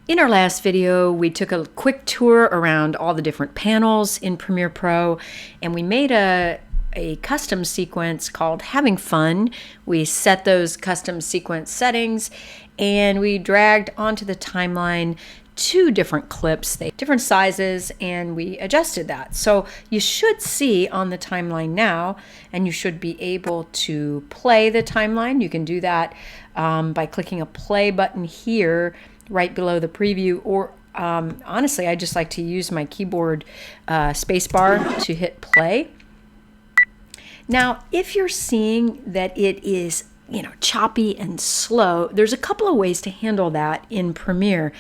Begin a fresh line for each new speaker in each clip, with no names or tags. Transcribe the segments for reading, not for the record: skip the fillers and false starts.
In our last video, we took a quick tour around all the different panels in Premiere Pro, and we made a custom sequence called Having Fun. We set those custom sequence settings, and we dragged onto the timeline two different clips, different sizes, and we adjusted that. So you should see on the timeline now, and you should be able to play the timeline. You can do that by clicking a play button here right below the preview, or honestly, I just like to use my keyboard spacebar to hit play. Now, if you're seeing that it is choppy and slow, there's a couple of ways to handle that in Premiere.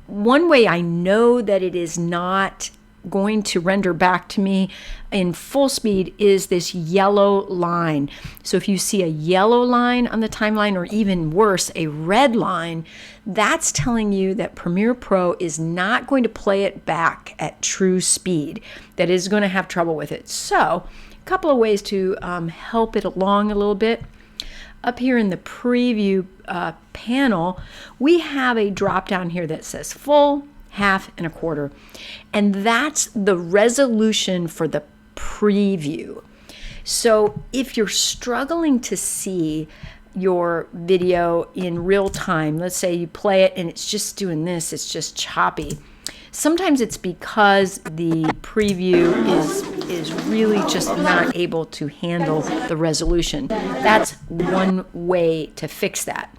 One way I know that it is not going to render back to me in full speed is this yellow line. So if you see a yellow line on the timeline, or even worse, a red line, that's telling you that Premiere Pro is not going to play it back at true speed, that is going to have trouble with it. So a couple of ways to help it along a little bit. Up here in the preview panel, we have a drop down here that says full, half, and a quarter. And that's the resolution for the preview. So if you're struggling to see your video in real time, let's say you play it and it's just doing this, it's just choppy. Sometimes it's because the preview is really just not able to handle the resolution. That's one way to fix that.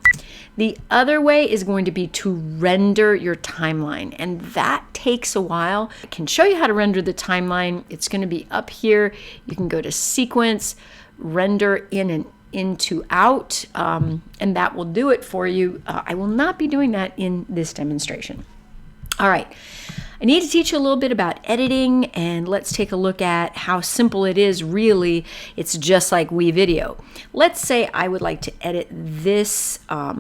The other way is going to be to render your timeline, and that takes a while. I can show you how to render the timeline. It's going to be up here. You can go to Sequence, Render In and Into Out, and that will do it for you. I will not be doing that in this demonstration. All right, I need to teach you a little bit about editing, and let's take a look at how simple it is. Really, it's just like WeVideo. Let's say I would like to edit this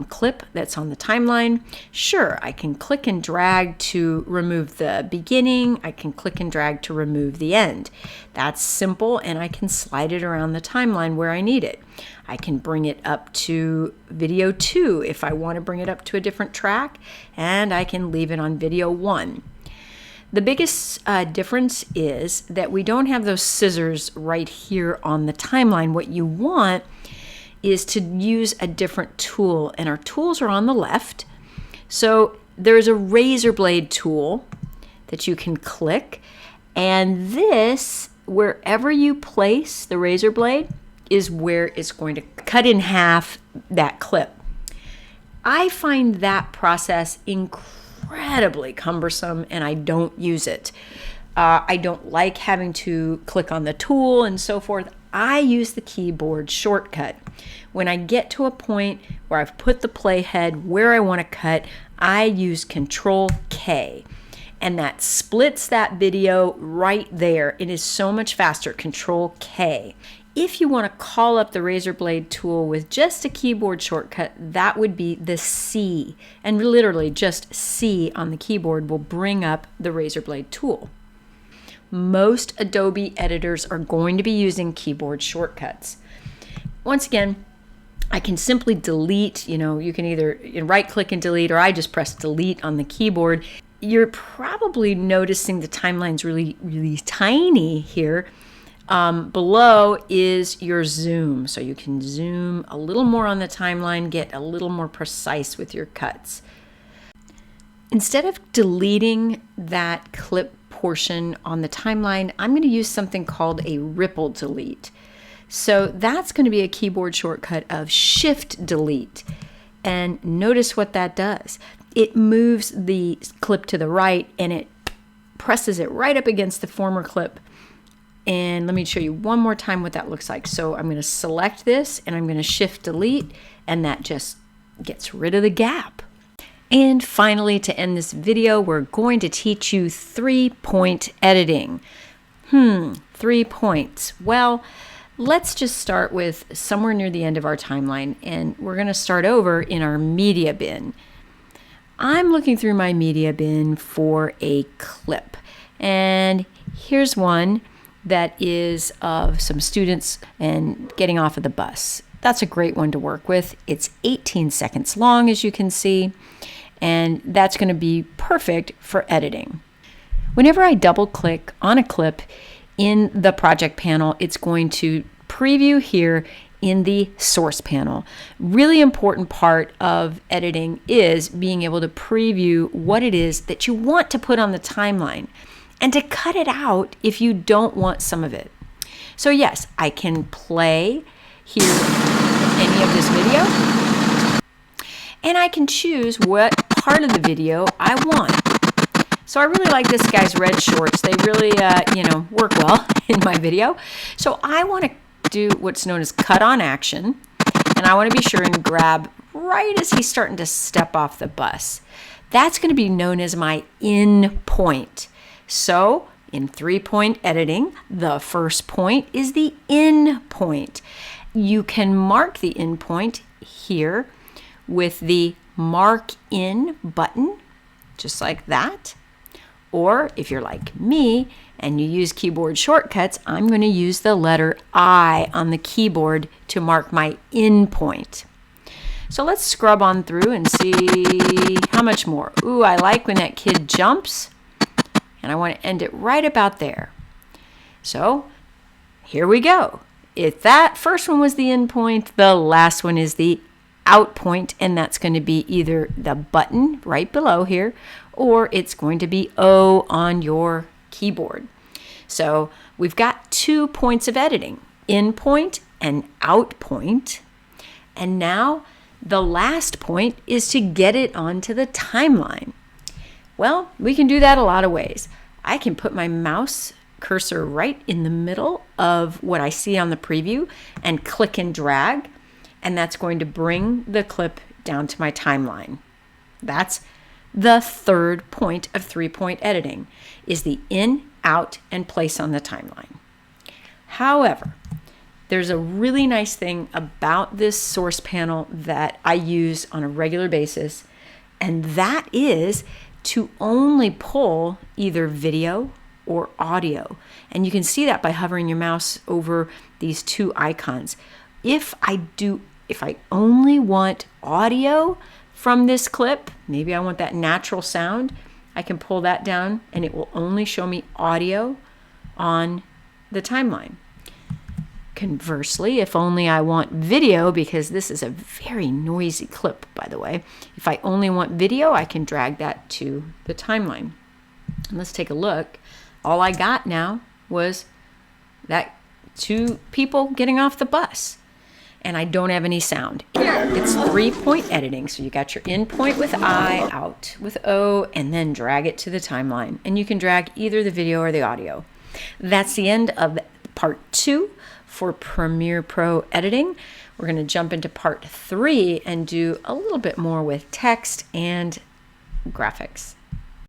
clip that's on the timeline. Sure, I can click and drag to remove the beginning. I can click and drag to remove the end. That's simple, and I can slide it around the timeline where I need it. I can bring it up to video 2 if I want to bring it up to a different track, and I can leave it on video 1. The biggest difference is that we don't have those scissors right here on the timeline. What you want is to use a different tool, and our tools are on the left. So there's a razor blade tool that you can click, and this, wherever you place the razor blade, is where it's going to cut in half that clip. I find that process incredibly cumbersome, and I don't use it. I don't like having to click on the tool and so forth. I use the keyboard shortcut. When I get to a point where I've put the playhead where I want to cut, I use Control K. And that splits that video right there. It is so much faster, Control K. If you want to call up the razor blade tool with just a keyboard shortcut, that would be the C. And literally just C on the keyboard will bring up the razor blade tool. Most Adobe editors are going to be using keyboard shortcuts. Once again, I can simply delete, you can either right click and delete, or I just press delete on the keyboard. You're probably noticing the timeline's really, really tiny here. Below is your zoom, so you can zoom a little more on the timeline, get a little more precise with your cuts. Instead of deleting that clip portion on the timeline, I'm going to use something called a ripple delete. So that's going to be a keyboard shortcut of Shift Delete. And notice what that does. It moves the clip to the right, and it presses it right up against the former clip. And let me show you one more time what that looks like. So I'm going to select this, and I'm going to Shift Delete, and that just gets rid of the gap. And finally, to end this video, we're going to teach you 3-point editing. 3 points. Well, let's just start with somewhere near the end of our timeline, and we're going to start over in our media bin. I'm looking through my media bin for a clip, and here's one that is of some students and getting off of the bus. That's a great one to work with. It's 18 seconds long, as you can see, and that's going to be perfect for editing. Whenever I double click on a clip in the project panel, it's going to preview here in the source panel. Really important part of editing is being able to preview what it is that you want to put on the timeline and to cut it out if you don't want some of it. So yes, I can play here any of this video, and I can choose what part of the video I want. So I really like this guy's red shorts. They really, work well in my video. So I want to do what's known as cut on action, and I want to be sure and grab right as he's starting to step off the bus. That's going to be known as my in point. So in 3-point editing, the first point is the in point. You can mark the in point here with the mark in button, just like that. Or if you're like me and you use keyboard shortcuts, I'm going to use the letter I on the keyboard to mark my in point. So let's scrub on through and see how much more. Ooh, I like when that kid jumps, and I want to end it right about there. So here we go. If that first one was the in point, the last one is the out point, and that's going to be either the button right below here, or it's going to be O on your keyboard. So we've got 2 points of editing, in point and out point. And now the last point is to get it onto the timeline. Well, we can do that a lot of ways. I can put my mouse cursor right in the middle of what I see on the preview and click and drag, and that's going to bring the clip down to my timeline. That's the third point of 3-point editing, is the in, out, and place on the timeline. However, there's a really nice thing about this source panel that I use on a regular basis, and that is to only pull either video or audio. And you can see that by hovering your mouse over these 2 icons. If I only want audio from this clip, maybe I want that natural sound, I can pull that down and it will only show me audio on the timeline. Conversely, if only I want video, because this is a very noisy clip, by the way, if I only want video, I can drag that to the timeline. And let's take a look. All I got now was that 2 people getting off the bus, and I don't have any sound. It's 3-point editing, so you got your in point with I, out with O, and then drag it to the timeline. And you can drag either the video or the audio. That's the end of part 2 for Premiere Pro editing. We're going to jump into part 3 and do a little bit more with text and graphics.